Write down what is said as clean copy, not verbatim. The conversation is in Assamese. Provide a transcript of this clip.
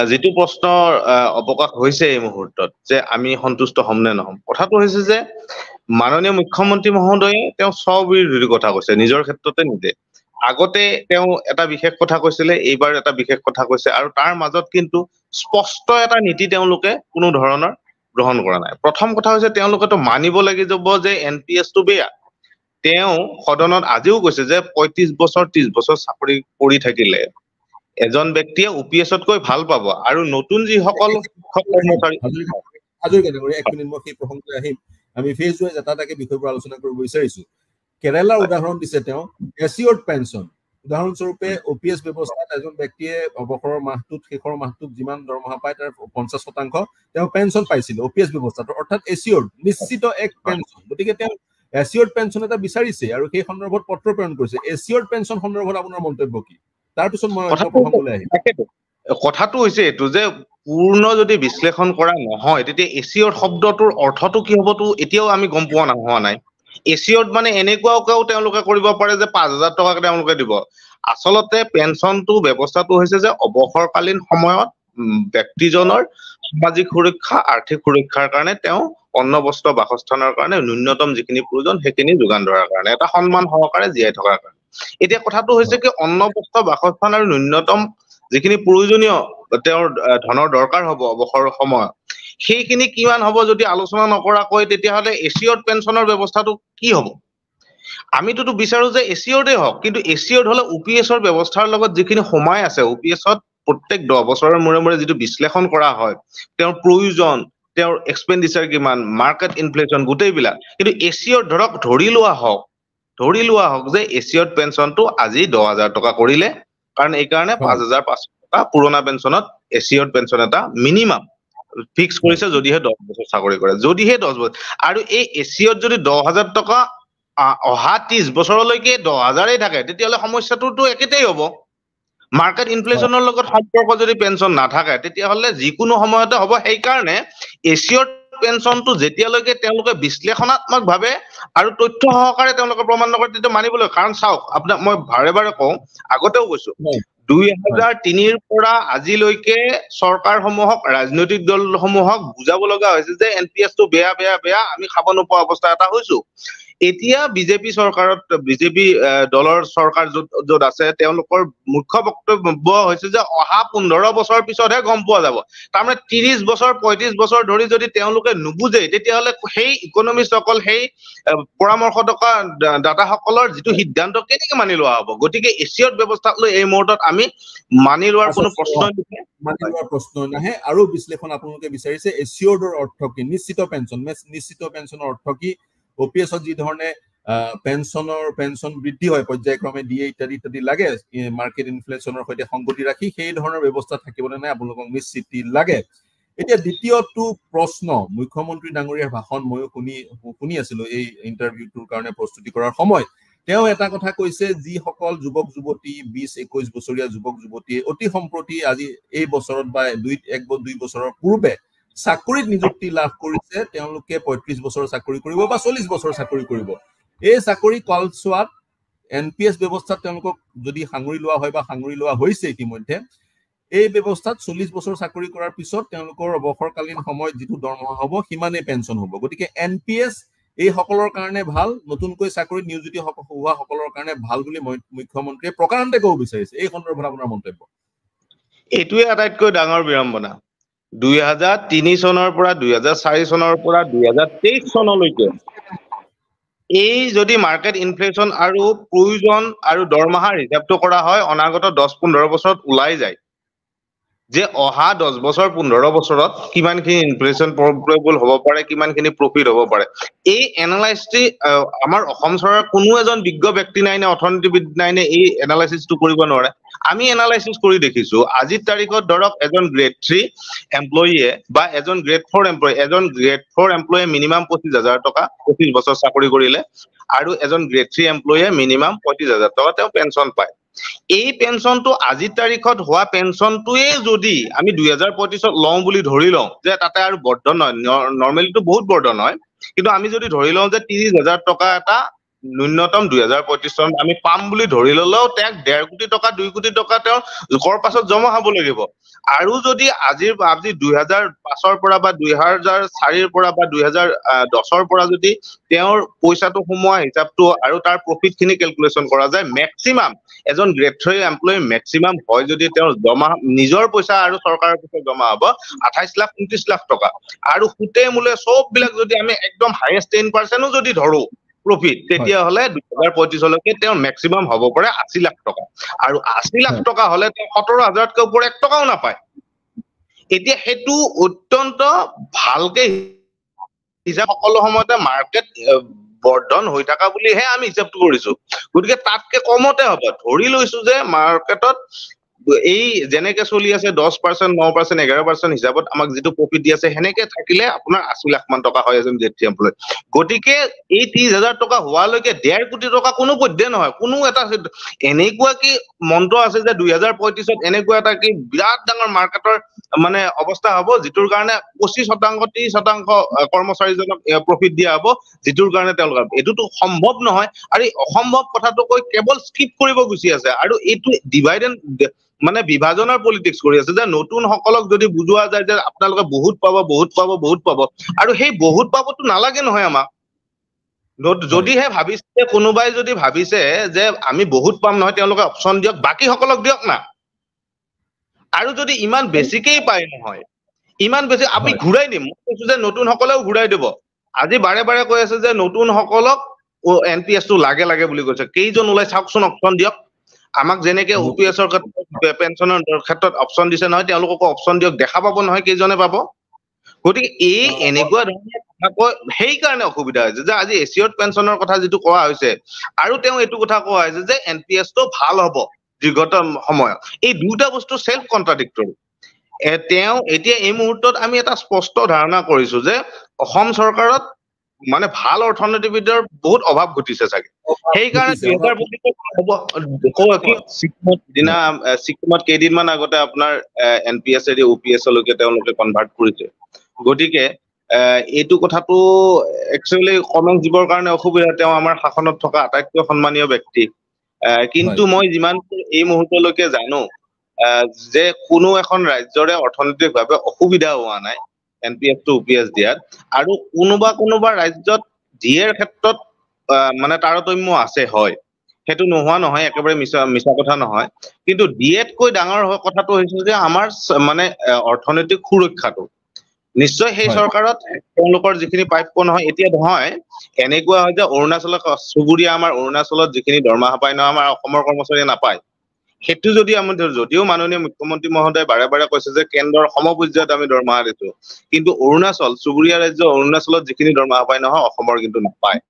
যেটো প্ৰশ্ন অৱকাশ হৈছে এই মুহূৰ্তত যে আমি সন্তুষ্ট হম নে নহম, কথাটো হৈছে যে মাননীয় মুখ্যমন্ত্ৰী মহোদয়ে তেওঁ স্ববিৰোধী কথা কৈছে নিজৰ ক্ষেত্ৰতে নিজে। আগতে তেওঁ এটা বিশেষ কথা কৈছিলে, এইবাৰ এটা বিশেষ কথা কৈছে, আৰু তাৰ মাজত কিন্তু স্পষ্ট এটা নীতি তেওঁলোকে কোনো ধৰণৰ গ্ৰহণ কৰা নাই। প্ৰথম কথা হৈছে তেওঁলোকেতো মানিব লাগিব যে NPS-টো বেয়া। তেওঁ সদনত আজিও কৈছে যে ৩৫ বছৰ ৩০ বছৰ চাকৰি কৰি থাকিলে এজন ব্যক্তিয়ে OPS-তকৈ ভাল পাব, আৰু নতুন যিসকল শিক্ষক কৰ্মচাৰী এক মিনিট মই সেই প্ৰসংগলৈ আহিম। আমি ফেজ ৱাইজ এটা বিষয়ৰ আলোচনা কৰিব বিচাৰিছো। কেৰালাৰ উদাহৰণ দিছে তেওঁ এচিয়ৰ্ড পেঞ্চন। উদাহৰণস্বৰূপে OPS ব্যৱস্থাত এজন ব্যক্তিয়ে অৱসৰৰ মাহটোত শেষৰ মাহটোত যিমান দৰমহা পায় তাৰ 50% তেওঁ পেঞ্চন পাইছিল OPS ব্যৱস্থাটো, অৰ্থাৎ এচিয়ৰ্ড নিশ্চিত এক পেঞ্চন। গতিকে তেওঁ এচিয়ৰ্ড পেঞ্চন এটা বিচাৰিছে আৰু সেই সন্দৰ্ভত পত্ৰ প্ৰেৰণ কৰিছে। এচিয়ৰ্ড পেঞ্চন সন্দৰ্ভত আপোনাৰ মন্তব্য কি? তাৰপিছত মই অন্য প্ৰসংগলৈ আহিম। কথাটো হৈছে এইটো যে পূৰ্ণ যদি বিশ্লেষণ কৰা নহয় তেতিয়া এচিয়ৰ্ড শব্দটোৰ অৰ্থটো কি হ'বতো এতিয়াও আমি গম পোৱা হোৱা নাই। এচিয়ৰ্ড মানে এনেকুৱাও তেওঁলোকে কৰিব পাৰে যে ৫,০০০ টকা তেওঁলোকে দিব। আচলতে পেঞ্চনটো ব্যৱস্থাটো হৈছে যে অৱসৰকালীন সময়ত ব্যক্তিজনৰ সামাজিক সুৰক্ষা আৰ্থিক সুৰক্ষাৰ কাৰণে তেওঁ অন্ন বস্ত্ৰ বাসস্থানৰ কাৰণে ন্যূনতম যিখিনি প্ৰয়োজন সেইখিনি যোগান ধৰাৰ কাৰণে, এটা সন্মান সহকাৰে জীয়াই থকাৰ কাৰণে। এতিয়া কথাটো হৈছে কি অন্ন বস্ত্ৰ বাসস্থান আৰু ন্যূনতম যিখিনি প্ৰয়োজনীয় তেওঁৰ ধনৰ দৰকাৰ হ'ব অৱসৰৰ সময়ত, সেইখিনি কিমান হ'ব যদি আলোচনা নকৰাকৈ তেতিয়াহ'লে এচিয়ৰ্ড পেঞ্চনৰ ব্যৱস্থাটো কি হ'ব? আমিতো বিচাৰো যে এচিয়ৰ্ডে হওক, কিন্তু এচিয়ৰ্ড হলে OPS-ৰ ব্যৱস্থাৰ লগত যিখিনি সোমাই আছে, OPS-ত প্ৰত্যেক 10 বছৰৰ মূৰে মূৰে যিটো বিশ্লেষণ কৰা হয়, তেওঁৰ প্ৰয়োজন, তেওঁৰ এক্সপেণ্ডিচাৰ কিমান, মাৰ্কেট ইনফ্লেশ্যন গোটেইবিলাক, কিন্তু এচিয়ৰ্ড ধৰি লোৱা হওক যে এচিয়ৰ্ড পেঞ্চনটো আজি 10,০০০ টকা কৰিলে, কাৰণ এই কাৰণে ৫,৫০০ টকা পুৰণা পেঞ্চনত এচিয়ৰ্ড পেঞ্চন এটা মিনিমাম ফিক্স কৰিছে যদিহে 10 বছৰ চাকৰি কৰে, যদিহে 10 বছৰ। আৰু এই এচিয়ৰ্ড যদি 10,০০০ টকা অহা 30 বছৰলৈকে 10,০০০ থাকে তেতিয়াহ'লে সমস্যাটোতো একেটাই হ'ব। মাৰ্কেট ইনফ্লেশ্যনৰ লগত সম্পৰ্ক যদি পেঞ্চন নাথাকে তেতিয়াহ'লে যিকোনো সময়তে হ'ব। সেইকাৰণে এচিয়ৰ্ড পেঞ্চনটো যেতিয়ালৈকে তেওঁলোকে বিশ্লেষণাত্মকভাৱে আৰু তথ্য সহকাৰে তেওঁলোকে প্ৰমাণ নকৰে তেতিয়া মানিবলৈ, কাৰণ চাওক আপোনাক মই বাৰে বাৰে কওঁ, আগতেও কৈছো 2003ৰ পৰা আজিলৈকে চৰকাৰসমূহক ৰাজনৈতিক দলসমূহক বুজাব লগা হৈছে যে NPS-টো বেয়া বেয়া বেয়া, আমি খাব নোপোৱা অৱস্থা এটা হৈছো। এতিয়া বিজেপি চৰকাৰত বিজেপি দলৰ চৰকাৰ য'ত আছে তেওঁলোকৰ মুখ্য বক্তব্য হৈছে যে অহা 15 বছৰ পিছতহে গম পোৱা যাব। তাৰমানে 30 বছৰ 35 বছৰ ধৰি যদি তেওঁলোকে নুবুজে তেতিয়াহ'লে সেই ইকনমিষ্টসকল সেই পৰামৰ্শদাতা দাতাসকলৰ যিটো সিদ্ধান্ত কেনেকে মানি লোৱা হ'ব? গতিকে এচিয়ৰ্ড ব্যৱস্থাক লৈ এই মুহূৰ্তত আমি মানি লোৱাৰ কোনো প্ৰশ্ন নাহে। আৰু বিশ্লেষণ আপোনালোকে বিচাৰিছে এচিয়ৰ্ডৰ অৰ্থ কি, নিশ্চিত পেঞ্চনৰ অৰ্থ কি, OPS-ত যি ধৰণে পেঞ্চন বৃদ্ধি হয় পৰ্যায়ক্ৰমে দিয়ে ইত্যাদি লাগে মাৰ্কেট ইনফ্লেশ্যনৰ সৈতে সংগতি ৰাখি, সেই ধৰণৰ ব্যৱস্থা থাকিবলৈ নাই, আপোনালোকক নিশ্চিতি লাগে। এতিয়া দ্বিতীয়টো প্ৰশ্ন, মুখ্যমন্ত্ৰী ডাঙৰীয়াৰ ভাষণ ময়ো শুনি আছিলো এই ইণ্টাৰভিউটোৰ কাৰণে প্ৰস্তুতি কৰাৰ সময়ত। তেওঁ এটা কথা কৈছে, যিসকল যুৱক যুৱতী 20-21 বছৰীয়া যুৱক যুৱতীয়ে অতি সম্প্ৰতি আজি এই বছৰত বা 1-2 বছৰৰ পূৰ্বে চাকৰিত নিযুক্তি লাভ কৰিছে, তেওঁলোকে 35 বছৰ চাকৰি কৰিব বা 40 বছৰ চাকৰি কৰিব। এই চাকৰি কালছোৱাত NPS ব্যৱস্থাত তেওঁলোকক যদি সাঙুৰি লোৱা হয় বা সাঙুৰি লোৱা হৈছে ইতিমধ্যে, এই ব্যৱস্থাত 40 বছৰ চাকৰি কৰাৰ পিছত তেওঁলোকৰ অৱসৰকালীন সময়ত যিটো দৰমহা হ'ব সিমানেই পেঞ্চন হ'ব। গতিকে NPS এই সকলৰ কাৰণে ভাল, নতুনকৈ চাকৰিত নিয়োজিত হোৱা সকলৰ কাৰণে ভাল বুলি মুখ্যমন্ত্ৰীয়ে প্ৰকাৰান্তে ক'ব বিচাৰিছে। এই সন্দৰ্ভত আপোনাৰ মন্তব্য? এইটোৱে আটাইতকৈ ডাঙৰ বিড়ম্বনা। 2003 চনৰ পৰা 2004 চনৰ পৰা 2023 চনলৈকে এই যদি মাৰ্কেট ইনফ্লেশ্যন আৰু প্ৰয়োজন আৰু দৰমহা ৰিজাৰ্ভটো কৰা হয়, অনাগত 10-15 বছৰত ওলাই যায় যে অহা 10 বছৰ 15 বছৰত কিমানখিনি ইনফ্লেশ্যন প্ৰবেবল হ'ব পাৰে, কিমানখিনি প্ৰফিট হ'ব পাৰে। এই এনালাইচিছটি আমাৰ অসম চৰকাৰৰ কোনো এজন বিজ্ঞ ব্যক্তি নাই নে অৰ্থনীতিবিদ নাই নে এই এনালাইচিছটো কৰিব নোৱাৰে। আমি এনালাইচিছ কৰি দেখিছো আজিৰ তাৰিখত ধৰক এজন গ্ৰেড 3 এমপ্লয়ীয়ে বা এজন গ্ৰেড 4 এমপ্লয়ীয়ে মিনিমাম 25,000 টকা 25 বছৰ চাকৰি কৰিলে, আৰু এজন গ্ৰেড 3 এমপ্লয়ীয়ে মিনিমাম 35,000 টকা তেওঁ পেঞ্চন পায়। এই পেঞ্চনটো আজিৰ তাৰিখত হোৱা পেঞ্চনটোৱে যদি আমি 2035ত লওঁ বুলি ধৰি লওঁ যে তাতে আৰু বৰ্ধন নহয়, নৰ্মেলিটো বহুত বৰ্ধন হয়, কিন্তু আমি যদি ধৰি লওঁ যে 30,000 টকা এটা ন্যূনতম 2035 চনত আমি পাম বুলি ধৰি ললেও তেওঁক 1.5 কোটি টকা 2 কোটি টকা তেওঁ জোকৰ পাছত জমা হব লাগিব আৰু যদি আজি 2005 পৰা বা 2004 পৰা বা 2010 পৰা যদি তেওঁৰ পইচাটো সোমোৱা হিচাপটো আৰু তাৰ প্ৰফিট খিনি ক্যালকুলেশন কৰা যায় ম্যাক্সিমাম এজন গ্ৰেড 3 এমপ্লয়ি ম্যাক্সিমাম হয় যদি তেওঁৰ জমা নিজৰ পইচা আৰু চৰকাৰৰ পইচা জমা হ'ব 28 লাখ 29 লাখ টকা আৰু সুতে মূলে সব বিলাক যদি আমি একদম হাইয়েস্ট 10% যদি ধৰো প্ৰফিট তেতিয়া হলে 2035 লৈকে তেওঁৰ ম্যাক্সিমাম হ'ব পাৰে 80 লাখ টকা আৰু 80 লাখ টকা হলে তেওঁ 17000 কৈ ওপৰ 1 টকাও নাপায় এতিয়া হেতু অত্যন্ত ভালকে হিসাব সকলো সময়তে মার্কেট বৰ্ধন হৈ থকা বুলিহে আমি হিসাবটো কৰিছো গতিকে তাতকে কমতে হ'ব ধৰি লৈছো যে মার্কেটত এই যেনেকে চলি আছে 10% 9% 11% হিসাবত আমাক যেটো প্ৰফিট দি আছে হেনেকে থাকিলে আপোনাৰ 80 লাখ মান টকা হয় এজন জেটি এমপ্লয় গতিকে এই 30000 টকা হোৱালৈকে 1.5 কোটি টকা কোনো পধ্যে নহয় কোনো এটা এনেকুৱা কি মন্ত্ৰ আছে যে 2035 ত এনেকুৱা এটা কি বিৰাট ডাঙৰ মাৰ্কেটৰ মানে অৱস্থা হ'ব যেটোৰ কাৰণে 25% 30% কৰ্মচাৰীজনক প্ৰফিট দিয়া হ'ব যেটোৰ কাৰণে তেওঁলোক এটোটো সম্ভৱ নহয় আৰু এই অসম্ভৱ কথাটো কৈ কেৱল স্কিপ কৰিব গুছি আছে আৰু এটো ডিভাইড এণ্ড মানে বিভাজনৰ পলিটিক্স কৰি আছে যে নতুন সকলক যদি বুজোৱা যায় যে আপোনালোকে বহুত পাব আৰু সেই বহুত পাবটো নালাগে নহয় আমাক যদিহে ভাবিছে কোনোবাই যদি ভাবিছে যে আমি বহুত পাম নহয় তেওঁলোকে অপচন দিয়ক বাকি সকলক দিয়ক না আৰু যদি ইমান বেছিকেই পায় নহয় ইমান বেছি আমি ঘুৰাই দিম কৈছো যে নতুন সকলেও ঘুৰাই দিব আজি বাৰে বাৰে কৈ আছে যে নতুন সকলক এনপিএস টো লাগে বুলি কৈছে কেইজন ওলাই চাওকচোন অপচন দিয়ক আমাক যেনেকে ওপিএছৰ পেনচনৰ ক্ষেত্ৰত অপচন দিছে নহয় তেওঁলোকক অপচন দিয়ক দেখা পাব নহয় কেইজনে পাব গতিকে এই এনেকুৱা ধৰণৰ কথা সেই কাৰণে অসুবিধা হৈছে যে আজি এছিয়ত পেনচনৰ কথা যেটো কোৱা হৈছে আৰু তেওঁ এটো কথা কোৱা হৈছে যে এনপিএস টো ভাল হ'ব দীৰ্ঘতম সময়ত এই দুটা বস্তু সেলফ কন্ট্ৰাডিক্টৰি তেওঁ এতিয়া এই মুহূৰ্তত আমি এটা স্পষ্ট ধাৰণা কৰিছো যে অসম চৰকাৰত মানে ভাল অৰ্থনীতিবিদৰ বহুত অভাৱ ঘটিছে চাগে সেই কাৰণে 2025 সিকিমত কেইদিনমান আগতে আপোনাৰ এনপিএস এৰি ওপিএস লৈকে তেওঁলোকে কনভাৰ্ট কৰিছে গতিকে এইটো কথাটো একচুয়ালি কমেন্ট দিবৰ কাৰণে অসুবিধা তেওঁ আমাৰ শাসনত থকা আটাইতকৈ সন্মানীয় ব্যক্তি কিন্তু মই যিমান এই মুহূৰ্তলৈকে জানো যে কোনো এখন ৰাজ্যৰে অৰ্থনৈতিকভাৱে অসুবিধা হোৱা নাই এনপিএস টু ওপিএস দিয়াত আৰু কোনোবা ৰাজ্যত ডিএৰ ক্ষেত্ৰত মানে তাৰতম্য আছে হয় হেতু নোহোৱা নহয় একেবাৰে মিছা কথা নহয় কিন্তু ডিএত কৈ ডাঙৰ কথাটো হৈছে যে আমাৰ মানে অৰ্থনৈতিক সুৰক্ষাটো নিশ্চয় সেই চৰকাৰত তেওঁলোকৰ যিখিনি প্ৰাপ্য নহয় এতিয়া নহয় এনেকুৱা হয় যে অৰুণাচলত সুবুৰীয়া আমাৰ অৰুণাচলত যিখিনি দৰমহা পায় নহয় আমাৰ অসমৰ কৰ্মচাৰীয়ে নাপায় হেতু যদি আমি যদিও মাননীয় মুখ্যমন্ত্ৰী মহোদয় বাৰে বাৰে কৈছে যে কেন্দ্ৰৰ সমপৰ্যায়ত আমি দৰমহা দিছো কিন্তু অৰুণাচল সুবুৰীয়া ৰাজ্য অৰুণাচলত যিখিনি দৰমহা পায় নহয় অসমৰ কিন্তু নাপায়